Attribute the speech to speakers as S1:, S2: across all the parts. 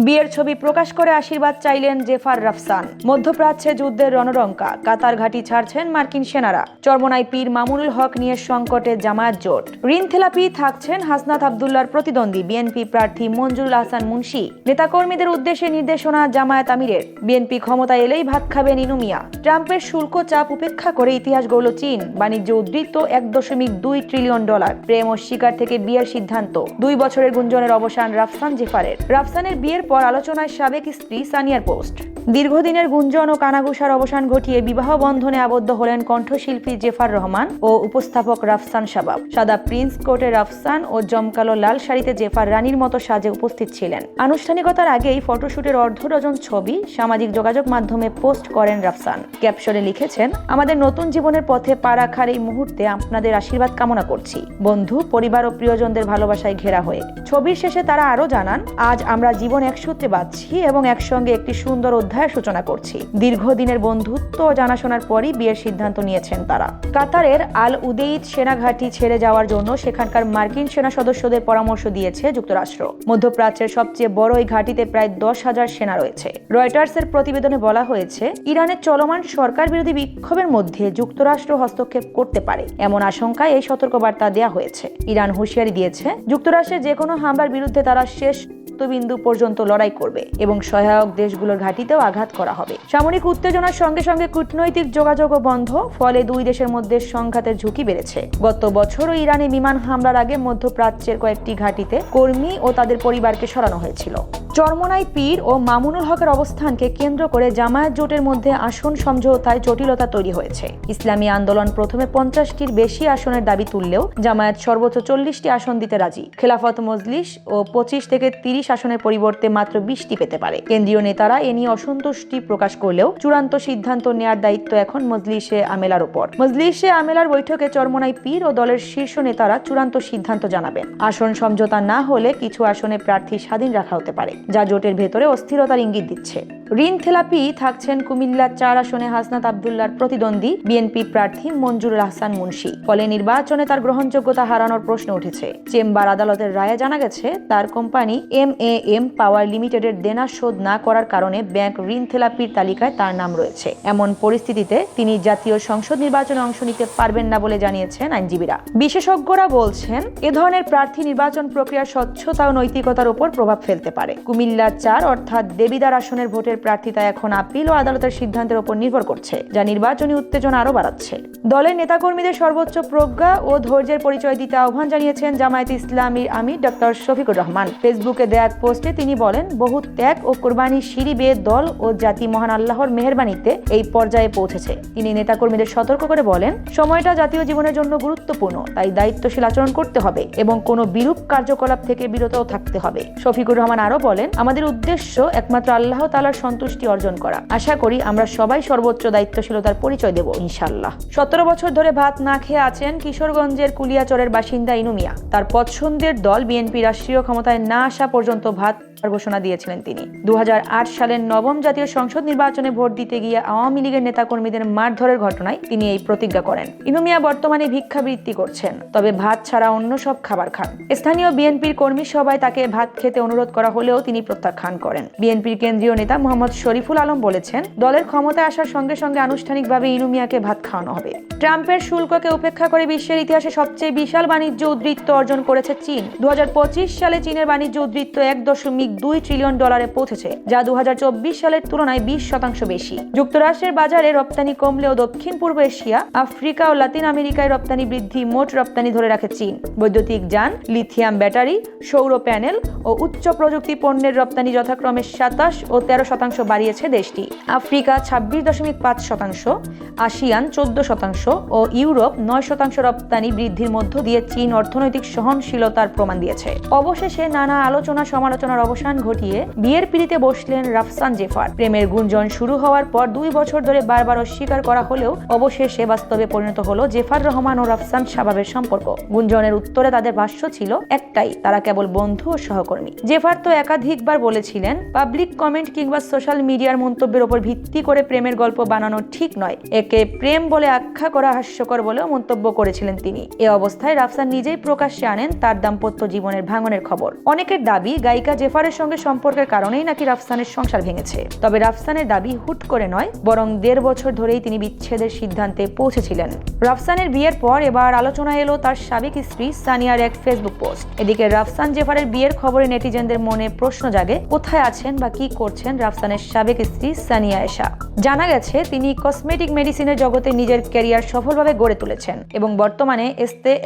S1: বিয়ের ছবি প্রকাশ করে আশীর্বাদ চাইলেন জেফার রাফসান। মধ্যপ্রাচ্যে যুদ্ধের রণডঙ্কা, কাতার ঘাঁটি ছাড়ছেন মার্কিন সেনারা। চরমোনাই পীর মামুনুল হক নিয়ে সংকটে জামায়াত জোট। ঋণখেলাপি থাকছেন হাসনাত আব্দুল্লাহর প্রতিদ্বন্দ্বী বিএনপি প্রার্থী মঞ্জুরুল আহসান মুন্সি। নেতাকর্মীদের উদ্দেশ্যে নির্দেশনা জামায়াত আমিরের। বিএনপি ক্ষমতায় এলেই ভাত খাবেন ইনু মিয়া। ট্রাম্পের শুল্ক চাপ উপেক্ষা করে ইতিহাস গড়ল চীন। বাণিজ্য উদ্ধৃত $1.2 ট্রিলিয়ন। প্রেম ও শিকার থেকে বিয়ের সিদ্ধান্ত। 2 বছরের গুঞ্জনের অবসান রাফসান জেফারের। রাফসানের বিয়ের পর আলোচনায় সাবেক স্ত্রী সানিয়ার পোস্ট। দীর্ঘদিনের গুঞ্জন ও কানাঘুষার অবসান ঘটিয়ে বিবাহ বন্ধনে আবদ্ধ হলেন কণ্ঠশিল্পী জেফার রহমান ও উপস্থাপক রাফসান শাবাব। সাদা প্রিন্স কোটে রাফসান ও জমকালো লাল শাড়িতে জেফার রানীর মতো সাজে উপস্থিত ছিলেন। আনুষ্ঠানিকতার আগেই ফটোশুটের অর্ধডজন ছবি সামাজিক যোগাযোগ মাধ্যমে পোস্ট করেন রাফসান। ক্যাপশনে লিখেছেন, আমাদের নতুন জীবনের পথে পা রাখার এই মুহূর্তে আপনাদের আশীর্বাদ কামনা করছি, বন্ধু, পরিবার ও প্রিয়জনদের ভালোবাসায় ঘেরা হয়ে। ছবির শেষে তারা আরো জানান, আজ আমরা জীবন এক সূত্রে বাঁধছি এবং একসঙ্গে একটি সুন্দর অধ্যায়ের সূচনা করছি। দীর্ঘদিনের বন্ধুত্ব ও জানাশোনার পরই বিয়ের সিদ্ধান্ত নিয়েছেন তারা। কাতারের আল উদেইদ সেনাঘাঁটি ছেড়ে যাওয়ার জন্য সেখানকার মার্কিন সেনা সদস্যদের পরামর্শ দিয়েছে যুক্তরাষ্ট্র। মধ্যপ্রাচ্যের সবচেয়ে বড় এই ঘাঁটিতে প্রায় 10,000 সেনা রয়েছে। রয়টার্সের প্রতিবেদনে বলা হয়েছে, ইরানের চলমান সরকার বিরোধী বিক্ষোভের মধ্যে যুক্তরাষ্ট্র হস্তক্ষেপ করতে পারে এমন আশঙ্কায় এই সতর্কবার্তা দেওয়া হয়েছে। ইরান হুঁশিয়ারি দিয়েছে, যুক্তরাষ্ট্রের যে কোনো হামলার বিরুদ্ধে তারা শেষ বিন্দু পর্যন্ত লড়াই করবে এবং সহায়ক দেশগুলোর ঘাঁটিতেও আঘাত করা হবে। সামরিক উত্তেজনার সঙ্গে সঙ্গে কূটনৈতিক যোগাযোগও বন্ধ, ফলে দুই দেশের মধ্যে সংঘাতের ঝুঁকি বেড়েছে। গত বছরও ইরানে বিমান হামলার আগে মধ্যপ্রাচ্যের কয়েকটি ঘাঁটিতে কর্মী ও তাদের পরিবারকে সরানো হয়েছিল। চরমোনাই পীর ও মামুনুল হকের অবস্থানকে কেন্দ্র করে জামায়াত জোটের মধ্যে আসন সমঝোতায় জটিলতা তৈরি হয়েছে। ইসলামী আন্দোলন প্রথমে 50টির বেশি আসনের দাবি তুললেও জামায়াত সর্বোচ্চ 40টি আসন দিতে রাজি। খেলাফত মজলিস ও 25 থেকে 30 আসনের পরিবর্তে মাত্র 20টি পেতে পারে। কেন্দ্রীয় নেতারা এ নিয়ে অসন্তুষ্টি প্রকাশ করলেও চূড়ান্ত সিদ্ধান্ত নেয়ার দায়িত্ব এখন মজলিসে আমেলার উপর। মজলিসে আমেলার বৈঠকে চরমোনাই পীর ও দলের শীর্ষ নেতারা চূড়ান্ত সিদ্ধান্ত জানাবেন। আসন সমঝোতা না হলে কিছু আসনে প্রার্থী স্বাধীন রাখা হতে পারে, যা জোটের ভেতরে অস্থিরতার ইঙ্গিত দিচ্ছে। ঋণখেলাপি থাকছেন কুমিল্লা 4 আসনে হাসনাত আব্দুল্লাহর প্রতিদ্বন্দ্বী বিএনপি প্রার্থী মঞ্জুরুল আহসান মুন্সি। ফলে নির্বাচনে তার গ্রহণযোগ্যতা হারানোর প্রশ্ন উঠেছে। চেম্বার আদালতের রায়ে জানা গেছে, তার কোম্পানি MAM পাওয়ার লিমিটেডের দেনা শোধ না করার কারণে ব্যাংক ঋণখেলাপির তালিকায় তার নাম রয়েছে। এমন পরিস্থিতিতে তিনি জাতীয় সংসদ নির্বাচনে অংশ নিতে পারবেন না বলে জানিয়েছেন আইনজীবীরা। বিশেষজ্ঞরা বলছেন, এ ধরনের প্রার্থী নির্বাচন প্রক্রিয়ার স্বচ্ছতা ও নৈতিকতার উপর প্রভাব ফেলতে পারে। কুমিল্লা 4 অর্থাৎ দেবিদার আসনের ভোটের প্রার্থিতা এখন আপিল ও আদালতের সিদ্ধান্তের উপর নির্ভর করছে, যা নির্বাচনী উত্তেজনা আরো বাড়াচ্ছে। দলের নেতাকর্মীদের সর্বোচ্চ প্রজ্ঞা ও ধৈর্যের পরিচয় দিতে আহ্বান জানিয়েছেন জামায়াতে ইসলামীর আমির ডক্টর শফিকুর রহমান। ফেসবুকে দেয়া এক পোস্টে তিনি বলেন, বহু ত্যাগ ও কোরবানির সিঁড়ি বেয়ে দল ও জাতি মহান আল্লাহর মেহেরবানিতে এই পর্যায়ে পৌঁছেছে। তিনি নেতাকর্মীদের সতর্ক করে বলেন, সময়টা জাতীয় জীবনের জন্য গুরুত্বপূর্ণ, তাই দায়িত্বশীল আচরণ করতে হবে এবং কোনো বিরূপ কার্যকলাপ থেকে বিরতও থাকতে হবে। শফিকুর রহমান আরো বলেন, আমাদের উদ্দেশ্য একমাত্র আল্লাহ তাআলার সন্তুষ্টি অর্জন করা। আশা করি আমরা সবাই সর্বোচ্চ দায়িত্বশীলতার পরিচয় দেব ইনশাআল্লাহ। 17 বছর ধরে ভাত না খেয়ে আছেন কিশোরগঞ্জের কুলিয়াচরের বাসিন্দা ইনু মিয়া। তার পছন্দের দল বিএনপি রাষ্ট্রীয় ক্ষমতায় না আসা পর্যন্ত ভাত ঘোষণা দিয়েছিলেন তিনি। 2008 সালের 9ম জাতীয় সংসদ নির্বাচনে ভোট দিতে গিয়ে আওয়ামী লীগের নেতাকর্মীদের মারধরের ঘটনায় তিনি এই প্রতিজ্ঞা করেন। ইনু মিয়া বর্তমানে ভিক্ষাবৃত্তি করছেন, তবে ভাত ছাড়া অন্য সব খাবার খান। স্থানীয় বিএনপির কর্মী সভায় তাকে ভাত খেতে অনুরোধ করা হলেও তিনি প্রত্যাখ্যান করেন। বিএনপির কেন্দ্রীয় নেতা মোহাম্মদ শরীফুল আলম বলেছেন, দলের ক্ষমতায় আসার সঙ্গে সঙ্গে আনুষ্ঠানিকভাবে ইনু মিয়াকে ভাত খাওয়ানো হবে। ট্রাম্পের শুল্ককে উপেক্ষা করে বিশ্বের ইতিহাসে সবচেয়ে বিশাল বাণিজ্য উদ্ধৃত্ত অর্জন করেছে চীন। 2025 সালে চীনের বাণিজ্য উদ্ধৃত্ত $1.2 ট্রিলিয়ন পৌঁছেছে, যা 2024 সালের তুলনায় 20% বেশি। যুক্তরাষ্ট্রের বাজারে রপ্তানি কমলেও দক্ষিণ পূর্ব এশিয়া, আফ্রিকা ও লাতিন আমেরিকায় রপ্তানি বৃদ্ধি মোট রপ্তানি ধরে রাখে চীন। বৈদ্যুতিক যান, লিথিয়াম ব্যাটারি, সৌর প্যানেল ও উচ্চ প্রযুক্তি পণ্যের রপ্তানি যথাক্রমে 27% ও 13% বাড়িয়েছে দেশটি। আফ্রিকা 26.5%, আসিয়ান 14% ও ইউরোপ 9% রপ্তানি বৃদ্ধির মধ্য দিয়ে চীন অর্থনৈতিক সহনশীলতার প্রমাণ দিয়েছে। অবশেষে নানা আলোচনা সমালোচনার অবসান ঘটিয়ে বিয়ের পিড়িতে বসলেন রাফসান জেফার। প্রেমের গুঞ্জন শুরু হওয়ার পর 2 বছর ধরে বারবার অস্বীকার করা হলেও অবশেষে বাস্তবে পরিণত হলো জেফার রহমান ও রাফসান শাবাবের সম্পর্ক। গুঞ্জনের উত্তরে তাদের ভাষ্য ছিল একটাই, তারা কেবল বন্ধু ও সহকর্মী। জেফার তো একাধিকবার বলেছিলেন, পাবলিক কমেন্ট কিংবা সোশ্যাল মিডিয়ার মন্তব্যের উপর ভিত্তি করে প্রেমের গল্প বানানো ঠিক নয়, একে প্রেম বলে আখ্যা করা হাস্যকর বলেও মন্তব্য করেছিলেন তিনি। এ অবস্থায় রাফসান নিজেই প্রকাশ্যে আনেন তার দাম্পত্য জীবনের ভাঙনের খবর। অনেকের দাবি গায়িকা জেফারের সঙ্গে সম্পর্কের কারণেই নাকি রাফসানের সংসার ভেঙেছে। তবে রাফসানের দাবি হুট করে নয়, বরং 1.5 বছর ধরেই তিনি বিচ্ছেদের সিদ্ধান্তে পৌঁছেছিলেন। রাফসানের বিয়ের পর এবার আলোচনা এলো তার সাবেক স্ত্রী সানিয়ার এক ফেসবুক পোস্ট। এদিকে রাফসান জেফারের বিয়ের খবরে নেটিজেনদের মনে প্রশ্ন জাগে, কোথায় আছেন বা কি করছেন রাফসানের সাবেক স্ত্রী সানিয়া এশা। জানা গেছে তিনি কসমেটিক মেডিসিনের জগতে নিজের ক্যারিয়ার সফলভাবে গড়ে তুলেছেন এবং বর্তমানে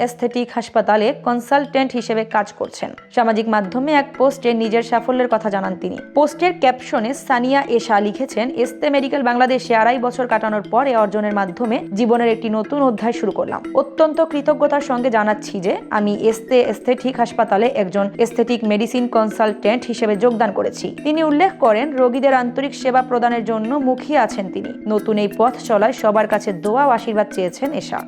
S1: এস্থেটিক হাসপাতালে কনসালটেন্ট হিসেবে কাজ করছেন। সামাজিক মাধ্যমে এক পোস্টে নিজের সাফল্যের কথা জানান তিনি। পোস্টের ক্যাপশনে সানিয়া এশা লিখেছেন, এস্তে মেডিকেল বাংলাদেশে 2.5 বছর কাটানোর পর এ অর্জনের মাধ্যমে জীবনের একটি নতুন অধ্যায় শুরু করলাম। অত্যন্ত কৃতজ্ঞতার সঙ্গে জানাচ্ছি যে আমি এস্থেটিক হাসপাতালে একজন এস্থেটিক মেডিসিন কনসালটেন্ট হিসেবে যোগদান করেছি। তিনি উল্লেখ করেন, রোগীদের আন্তরিক সেবা প্রদানের জন্য মুখিয়ে আছেন তিনি। নতুন এই পথ চলায় সবার কাছে দোয়া ও আশীর্বাদ চেয়েছেন এশা।